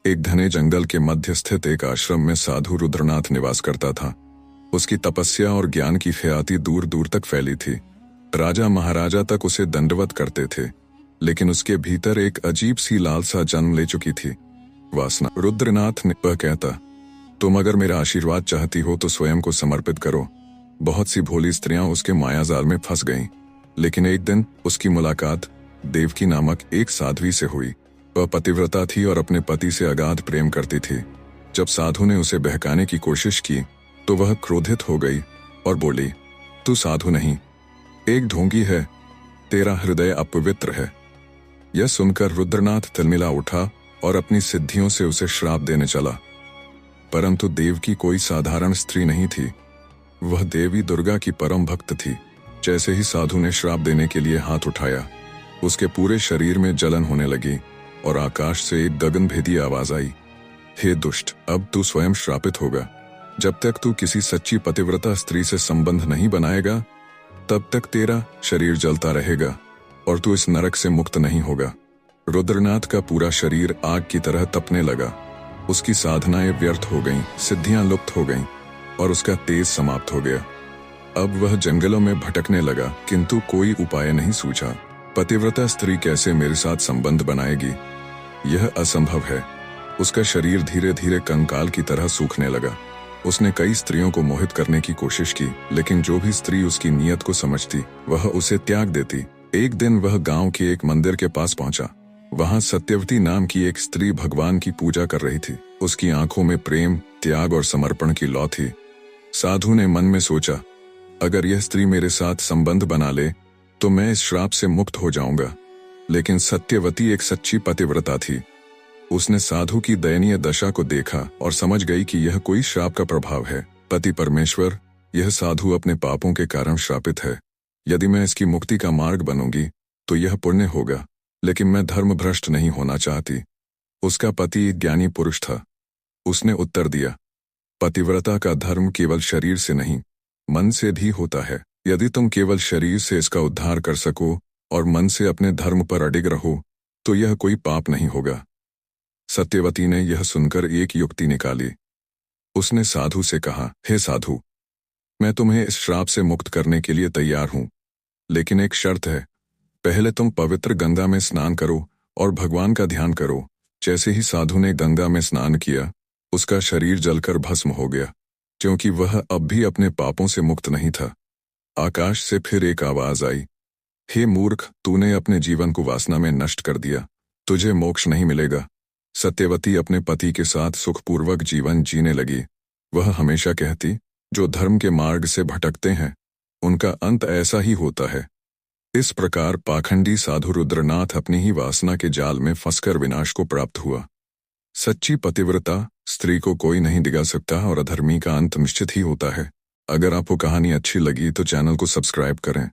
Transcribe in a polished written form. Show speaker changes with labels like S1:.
S1: एक घने जंगल के मध्य स्थित एक आश्रम में साधु रुद्रनाथ निवास करता था। उसकी तपस्या और ज्ञान की ख्याति दूर दूर तक फैली थी। राजा महाराजा तक उसे दंडवत करते थे, लेकिन उसके भीतर एक अजीब सी लालसा जन्म ले चुकी थी, वासना। रुद्रनाथ ने वह कहता, तुम अगर मेरा आशीर्वाद चाहती हो तो स्वयं को समर्पित करो। बहुत सी भोली स्त्रियां उसके मायाजाल में फंस गईं, लेकिन एक दिन उसकी मुलाकात देवकी नामक एक साध्वी से हुई। वह पतिव्रता थी और अपने पति से अगाध प्रेम करती थी। जब साधु ने उसे बहकाने की कोशिश की तो वह क्रोधित हो गई और बोली, तू साधु नहीं, एक ढोंगी है, तेरा हृदय अपवित्र है। यह सुनकर रुद्रनाथ तिलमिला उठा और अपनी सिद्धियों से उसे श्राप देने चला। परंतु देवकी कोई साधारण स्त्री नहीं थी, वह देवी दुर्गा की परम भक्त थी। जैसे ही साधु ने श्राप देने के लिए हाथ उठाया, उसके पूरे शरीर में जलन होने लगी और आकाश से एक गगनभेदी आवाज आई, हे दुष्ट, अब तू स्वयं श्रापित होगा। जब तक तू किसी सच्ची पतिव्रता स्त्री से संबंध नहीं बनाएगा, तब तक तेरा शरीर जलता रहेगा और तू इस नरक से मुक्त नहीं होगा। रुद्रनाथ का पूरा शरीर आग की तरह तपने लगा। उसकी साधनाएं व्यर्थ हो गईं, सिद्धियां लुप्त हो गईं और उसका तेज समाप्त हो गया। अब वह जंगलों में भटकने लगा, किंतु कोई उपाय नहीं सूझा। पतिव्रता स्त्री कैसे मेरे साथ संबंध बनाएगी? यह असंभव है। उसका शरीर धीरे धीरे कंकाल की तरह सूखने लगा। उसने कई स्त्रियों को मोहित करने की कोशिश की, लेकिन जो भी स्त्री उसकी नीयत को समझती वह उसे त्याग देती। एक दिन वह गांव के एक मंदिर के पास पहुंचा। वहां सत्यवती नाम की एक स्त्री भगवान की पूजा कर रही थी। उसकी आंखों में प्रेम, त्याग और समर्पण की लौ थी। साधु ने मन में सोचा, अगर यह स्त्री मेरे साथ संबंध बना ले तो मैं इस श्राप से मुक्त हो जाऊंगा। लेकिन सत्यवती एक सच्ची पतिव्रता थी। उसने साधु की दयनीय दशा को देखा और समझ गई कि यह कोई श्राप का प्रभाव है। पति परमेश्वर, यह साधु अपने पापों के कारण श्रापित है। यदि मैं इसकी मुक्ति का मार्ग बनूंगी तो यह पुण्य होगा, लेकिन मैं धर्म भ्रष्ट नहीं होना चाहती। उसका पति एक ज्ञानी पुरुष था। उसने उत्तर दिया, पतिव्रता का धर्म केवल शरीर से नहीं, मन से भी होता है। यदि तुम केवल शरीर से इसका उद्धार कर सको और मन से अपने धर्म पर अडिग रहो तो यह कोई पाप नहीं होगा। सत्यवती ने यह सुनकर एक युक्ति निकाली। उसने साधु से कहा, हे साधु, मैं तुम्हें इस श्राप से मुक्त करने के लिए तैयार हूं, लेकिन एक शर्त है। पहले तुम पवित्र गंगा में स्नान करो और भगवान का ध्यान करो। जैसे ही साधु ने गंगा में स्नान किया, उसका शरीर जलकर भस्म हो गया, क्योंकि वह अब भी अपने पापों से मुक्त नहीं था। आकाश से फिर एक आवाज आई, हे मूर्ख, तूने अपने जीवन को वासना में नष्ट कर दिया, तुझे मोक्ष नहीं मिलेगा। सत्यवती अपने पति के साथ सुखपूर्वक जीवन जीने लगी। वह हमेशा कहती, जो धर्म के मार्ग से भटकते हैं उनका अंत ऐसा ही होता है। इस प्रकार पाखंडी साधु रुद्रनाथ अपनी ही वासना के जाल में फंसकर विनाश को प्राप्त हुआ। सच्ची पतिव्रता स्त्री को कोई नहीं दिगा सकता और अधर्मी का अंत निश्चित ही होता है। अगर आपको कहानी अच्छी लगी तो चैनल को सब्सक्राइब करें।